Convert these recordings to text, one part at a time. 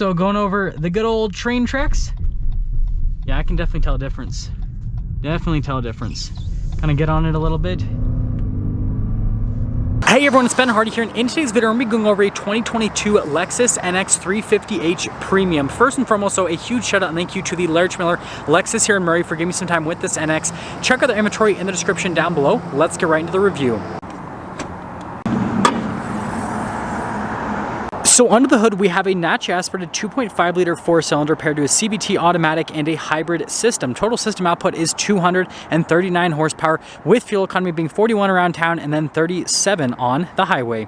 So going over the good old train tracks. Yeah, I can definitely tell a difference. Definitely tell a difference. Kind of get on it a little bit. Hey everyone, it's Ben Hardy here, and in today's video, I'm going to be going over a 2022 Lexus NX 350h Premium. First and foremost, so a huge shout out and thank you to the Large Miller Lexus here in Murray for giving me some time with this NX. Check out the inventory in the description down below. Let's get right into the review. So under the hood, we have a naturally aspirated 2.5 liter 4-cylinder paired to a CVT automatic and a hybrid system. Total system output is 239 horsepower, with fuel economy being 41 around town and then 37 on the highway.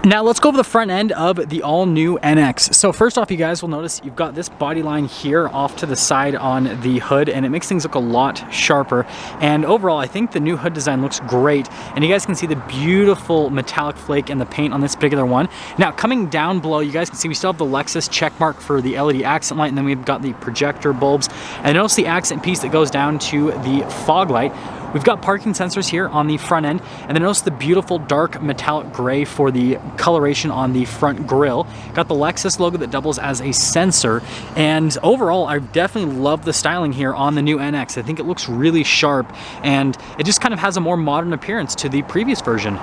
Now let's go over the front end of the all-new NX. So first off, you guys will notice you've got this body line here off to the side on the hood, and it makes things look a lot sharper. And overall, I think the new hood design looks great. And you guys can see the beautiful metallic flake in the paint on this particular one. Now coming down below, you guys can see we still have the Lexus check mark for the LED accent light, and then we've got the projector bulbs. And notice the accent piece that goes down to the fog light. We've got parking sensors here on the front end, and then notice the beautiful dark metallic gray for the coloration on the front grille. Got the Lexus logo that doubles as a sensor, and overall I definitely love the styling here on the new NX. I think it looks really sharp, and it just kind of has a more modern appearance to the previous version.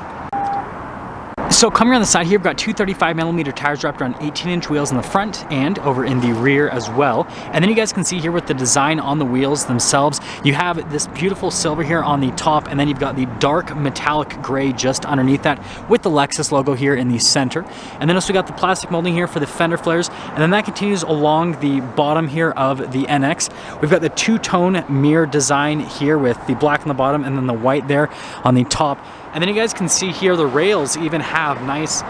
So coming around the side here, we've got two 35mm tires wrapped around 18-inch wheels in the front and over in the rear as well. And then you guys can see here with the design on the wheels themselves, you have this beautiful silver here on the top, and then you've got the dark metallic gray just underneath that with the Lexus logo here in the center. And then also we got the plastic molding here for the fender flares, and then that continues along the bottom here of the NX. We've got the two-tone mirror design here with the black on the bottom and then the white there on the top. And then you guys can see here the rails even have nice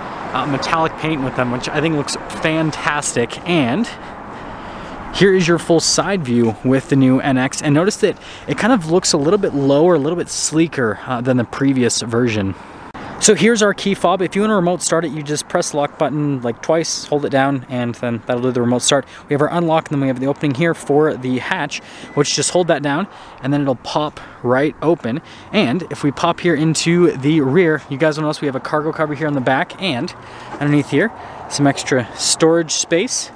metallic paint with them, which I think looks fantastic. And here is your full side view with the new NX. And notice that it kind of looks a little bit lower, a little bit sleeker than the previous version. So here's our key fob. If you want to remote start it, you just press the lock button like twice, hold it down, and then that'll do the remote start. We have our unlock, and then we have the opening here for the hatch, which just hold that down, and then it'll pop right open. And if we pop here into the rear, you guys will notice we have a cargo cover here on the back, and underneath here, some extra storage space.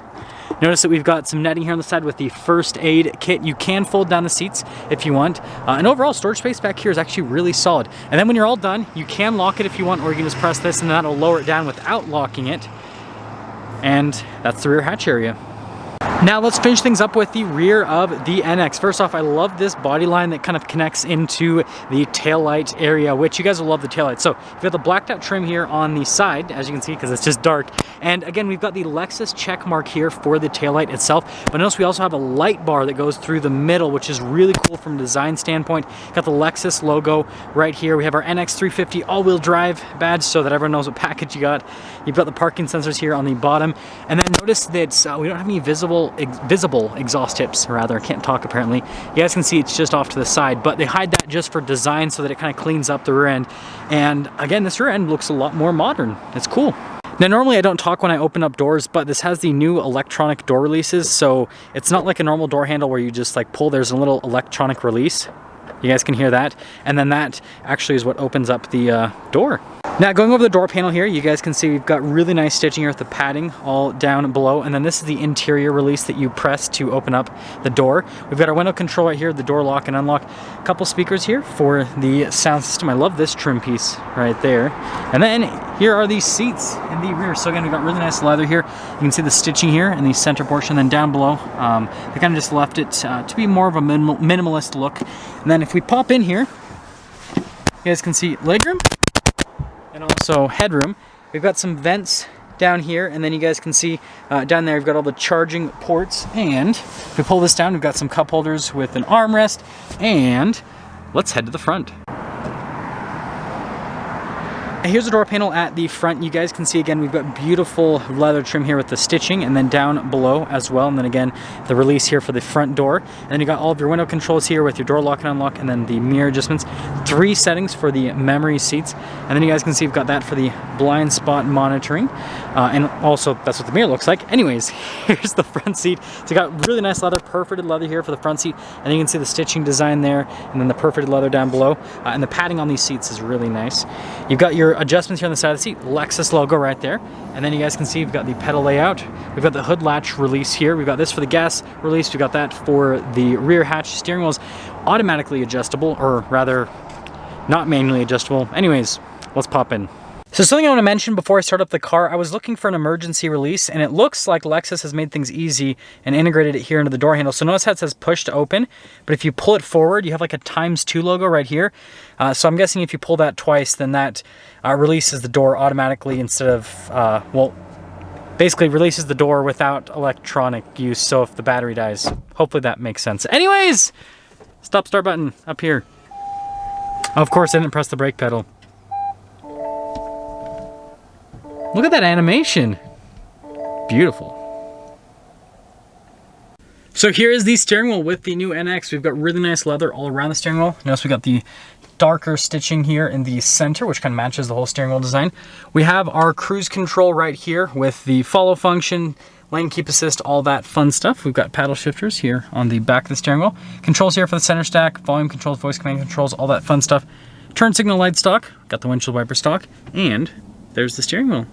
Notice that we've got some netting here on the side with the first aid kit. You can fold down the seats if you want. And overall, storage space back here is actually really solid. And then when you're all done, you can lock it if you want, or you can just press this and that'll lower it down without locking it. And that's the rear hatch area. Now let's finish things up with the rear of the NX. First off, I love this body line that kind of connects into the taillight area, which you guys will love the taillight. So we've got the blacked out trim here on the side, as you can see, because it's just dark. And again, we've got the Lexus check mark here for the taillight itself. But notice we also have a light bar that goes through the middle, which is really cool from a design standpoint. Got the Lexus logo right here. We have our NX 350 all-wheel drive badge so that everyone knows what package you got. You've got the parking sensors here on the bottom. And then notice that we don't have any visible exhaust tips, rather. I can't talk apparently. You guys can see it's just off to the side, but they hide that just for design so that it kind of cleans up the rear end. And again, this rear end looks a lot more modern. It's cool. Now normally I don't talk when I open up doors, but this has the new electronic door releases, so it's not like a normal door handle where you just like pull. There's a little electronic release. You guys can hear that, and then that actually is what opens up the door. Now going over the door panel here, you guys can see we've got really nice stitching here with the padding all down below, and then this is the interior release that you press to open up the door. We've got our window control right here, the door lock and unlock. A couple speakers here for the sound system. I love this trim piece right there. And then here are these seats in the rear. So again, we've got really nice leather here. You can see the stitching here in the center portion. Then down below, they kind of just left it to be more of a minimalist look. And then if we pop in here, you guys can see legroom and also headroom. We've got some vents down here, and then you guys can see down there we've got all the charging ports, and if we pull this down, we've got some cup holders with an armrest, and let's head to the front. Here's the door panel at the front. You guys can see again we've got beautiful leather trim here with the stitching, and then down below as well, and then again the release here for the front door. And then you got all of your window controls here with your door lock and unlock, and then the mirror adjustments. 3 settings for the memory seats, and then you guys can see we've got that for the blind spot monitoring, and also that's what the mirror looks like. Anyways, here's the front seat. So you got really nice leather, perforated leather here for the front seat, and then you can see the stitching design there, and then the perforated leather down below, and the padding on these seats is really nice. You've got your your adjustments here on the side of the seat, Lexus logo right there. And then you guys can see we've got the pedal layout. We've got the hood latch release here. We've got this for the gas release. We've got that for the rear hatch. Steering wheel's automatically adjustable, or rather not manually adjustable. Anyways, let's pop in. So something I want to mention before I start up the car, I was looking for an emergency release, and it looks like Lexus has made things easy and integrated it here into the door handle. So notice how it says push to open, but if you pull it forward, you have like a ×2 logo right here. So I'm guessing if you pull that twice, then that releases the door automatically instead of, well, basically releases the door without electronic use. So if the battery dies, hopefully that makes sense. Anyways, stop start button up here. Of course, I didn't press the brake pedal. Look at that animation. Beautiful. So here is the steering wheel with the new NX. We've got really nice leather all around the steering wheel. Notice we got the darker stitching here in the center, which kind of matches the whole steering wheel design. We have our cruise control right here with the follow function, lane keep assist, all that fun stuff. We've got paddle shifters here on the back of the steering wheel. Controls here for the center stack, volume controls, voice command controls, all that fun stuff. Turn signal light stock, got the windshield wiper stock, and there's the steering wheel.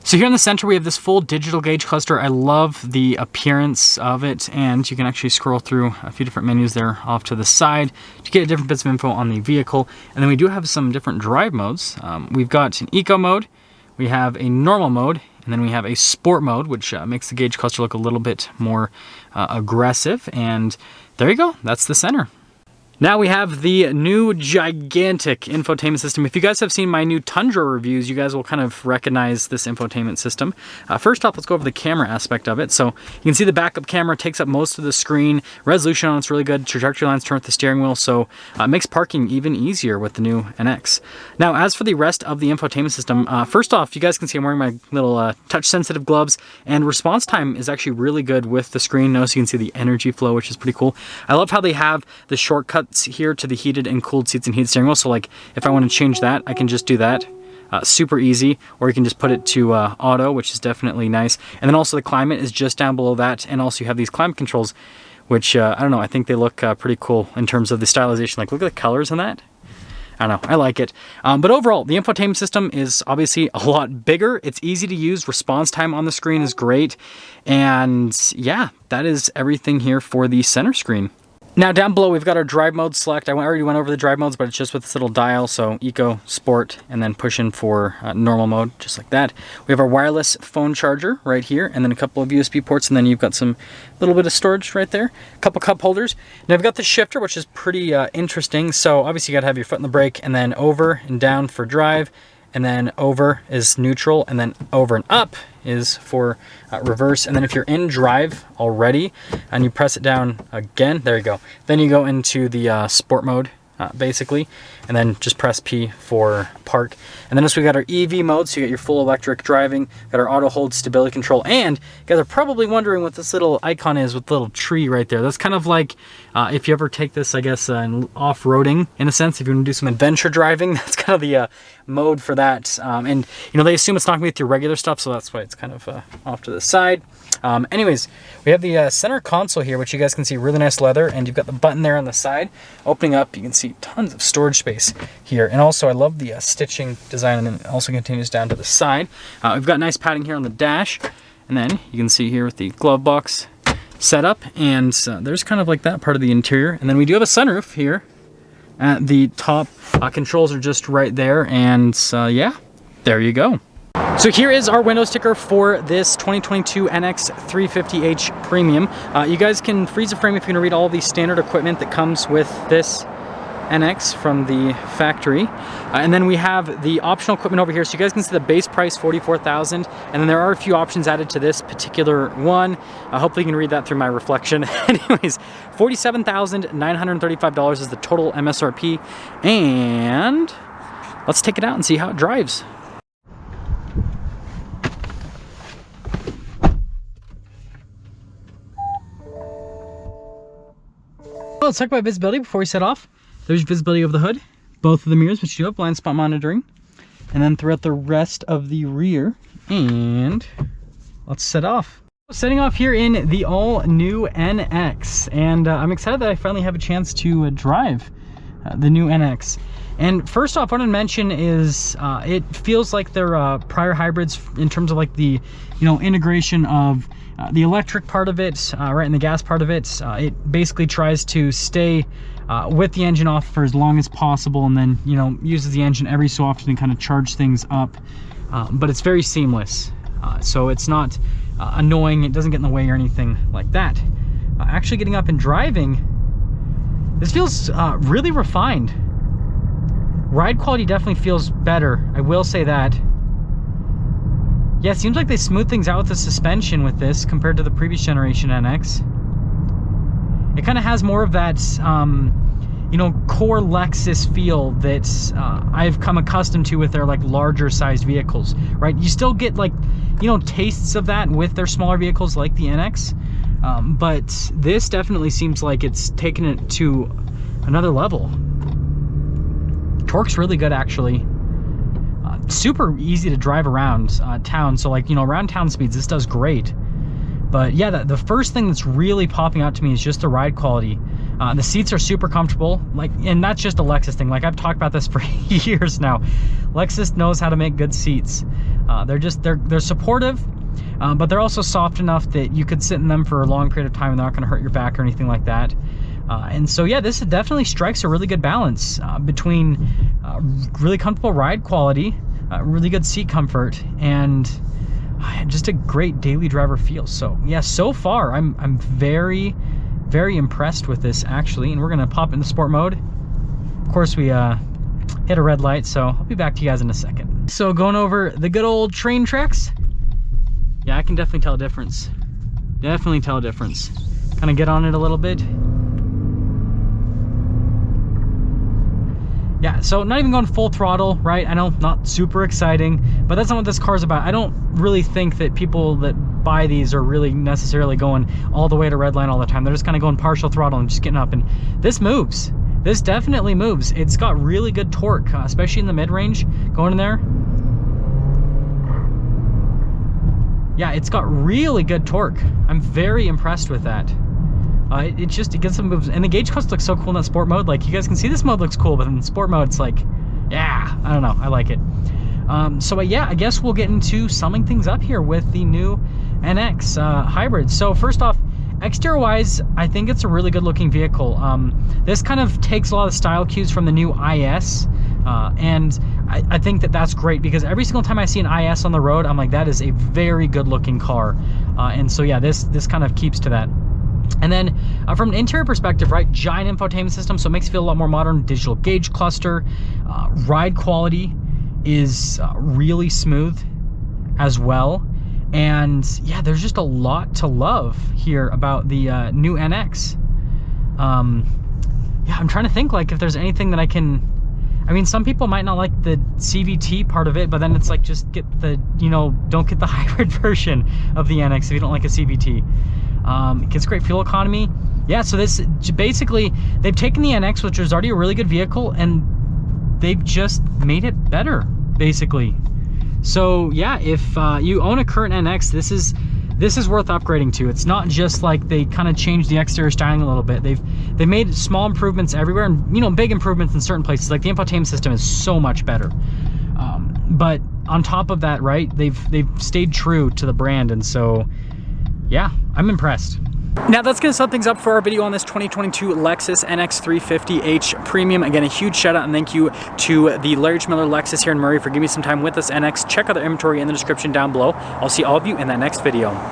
So here in the center, we have this full digital gauge cluster. I love the appearance of it, and you can actually scroll through a few different menus there off to the side to get different bits of info on the vehicle. And then we do have some different drive modes. We've got an eco mode, we have a normal mode, and then we have a sport mode, which makes the gauge cluster look a little bit more aggressive. And there you go, that's the center. Now we have the new gigantic infotainment system. If you guys have seen my new Tundra reviews, you guys will kind of recognize this infotainment system. First off, let's go over the camera aspect of it. So you can see the backup camera takes up most of the screen. Resolution on it's really good. Trajectory lines turn with the steering wheel, so it makes parking even easier with the new NX. Now, as for the rest of the infotainment system, first off, you guys can see I'm wearing my little touch-sensitive gloves, and response time is actually really good with the screen. Notice you can see the energy flow, which is pretty cool. I love how they have the shortcut here to the heated and cooled seats and heated steering wheel. So like if I want to change that, I can just do that. Super easy, or you can just put it to auto, which is definitely nice. And then also the climate is just down below that, and also you have these climate controls, which I don't know, I think they look pretty cool in terms of the stylization. Like look at the colors in that. I don't know, I like it. But overall, the infotainment system is obviously a lot bigger. It's easy to use. Response time on the screen is great. And yeah, that is everything here for the center screen. Now down below we've got our drive mode select. I already went over the drive modes, but it's just with this little dial, so Eco, Sport, and then push in for normal mode, just like that. We have our wireless phone charger right here, and then a couple of USB ports, and then you've got some little bit of storage right there. A couple cup holders. Now I've got the shifter, which is pretty interesting. So obviously you gotta have your foot in the brake, and then over and down for drive, and then over is neutral, and then over and up is for reverse. And then if you're in drive already and you press it down again, there you go. Then you go into the sport mode basically, and then just press P for park. And then we got our EV mode, so you got your full electric driving, got our auto hold stability control, and you guys are probably wondering what this little icon is with the little tree right there. That's kind of like if you ever take this, I guess, off-roading in a sense, if you want to do some adventure driving, that's kind of the mode for that. And you know, they assume it's not gonna be with your regular stuff, so that's why it's kind of off to the side. Anyways, we have the center console here, which you guys can see really nice leather, and you've got the button there on the side. Opening up, you can see tons of storage space here. And also I love the stitching design, and then it also continues down to the side. We've got nice padding here on the dash, and then you can see here with the glove box setup, and there's kind of like that part of the interior. And then we do have a sunroof here at the top. Controls are just right there, and yeah, there you go. So here is our window sticker for this 2022 NX 350h Premium. You guys can freeze the frame if you're gonna read all the standard equipment that comes with this NX from the factory. And then we have the optional equipment over here. So you guys can see the base price, $44,000. And then there are a few options added to this particular one. Hopefully you can read that through my reflection. Anyways, $47,935 is the total MSRP. And let's take it out and see how it drives. Let's talk about visibility before we set off. There's visibility of the hood, both of the mirrors, which do have blind spot monitoring, and then throughout the rest of the rear. And let's set off. Setting off here in the all new NX, and I'm excited that I finally have a chance to drive the new NX. And first off, what I'd mention is it feels like their prior hybrids in terms of like the, integration of the electric part of it, right, and the gas part of it. It basically tries to stay with the engine off for as long as possible, and then, uses the engine every so often to kind of charge things up. But it's very seamless. So it's not annoying. It doesn't get in the way or anything like that. Actually getting up and driving, this feels really refined. Ride quality definitely feels better, I will say that. Yeah, it seems like they smooth things out with the suspension with this compared to the previous generation NX. It kind of has more of that, core Lexus feel that I've come accustomed to with their like larger sized vehicles, right? You still get like, tastes of that with their smaller vehicles like the NX. But this definitely seems like it's taken it to another level. Torque's really good, actually. Super easy to drive around town. So like, around town speeds, this does great. But yeah, the first thing that's really popping out to me is just the ride quality. The seats are super comfortable, like, and that's just a Lexus thing. Like, I've talked about this for years now. Lexus knows how to make good seats. They're supportive, but they're also soft enough that you could sit in them for a long period of time and they're not going to hurt your back or anything like that. And so yeah, this definitely strikes a really good balance between really comfortable ride quality, really good seat comfort, and just a great daily driver feel. So yeah, so far I'm very, very impressed with this, actually. And we're gonna pop into sport mode. Of course, we hit a red light, so I'll be back to you guys in a second. So going over the good old train tracks, yeah, I can definitely tell a difference. Definitely tell a difference. Kind of get on it a little bit. Yeah, so not even going full throttle, right? I know, not super exciting, but that's not what this car's about. I don't really think that people that buy these are really necessarily going all the way to redline all the time. They're just kind of going partial throttle and just getting up, and this moves. This definitely moves. It's got really good torque, especially in the mid-range, going in there. Yeah, it's got really good torque. I'm very impressed with that. It gets some moves, and the gauge clutch looks so cool in that sport mode. Like, you guys can see this mode looks cool, but in sport mode it's like, yeah, I don't know, I like it. So yeah, I guess we'll get into summing things up here with the new NX hybrid. So first off, exterior wise, I think it's a really good looking vehicle. This kind of takes a lot of style cues from the new IS, and I think that that's great, because every single time I see an IS on the road, I'm like, that is a very good looking car. And so yeah, this kind of keeps to that. And then from an interior perspective, right, giant infotainment system, so it makes it feel a lot more modern. Digital gauge cluster, ride quality is really smooth as well. And yeah, there's just a lot to love here about the new NX. Yeah, I'm trying to think, like, if there's anything that I mean, some people might not like the CVT part of it, but then it's like, just get the, don't get the hybrid version of the NX if you don't like a CVT. It gets great fuel economy. Yeah, so this basically, they've taken the NX, which was already a really good vehicle, and they've just made it better, basically. So yeah, if you own a current NX, this is worth upgrading to. It's not just like they kind of changed the exterior styling a little bit. They've made small improvements everywhere, and big improvements in certain places. Like the infotainment system is so much better. But on top of that, right, they've stayed true to the brand, and so yeah, I'm impressed. Now that's going to sum things up for our video on this 2022 Lexus NX 350h Premium. Again, a huge shout out and thank you to the Larry Miller Lexus here in Murray for giving me some time with this NX. Check out their inventory in the description down below. I'll see all of you in that next video.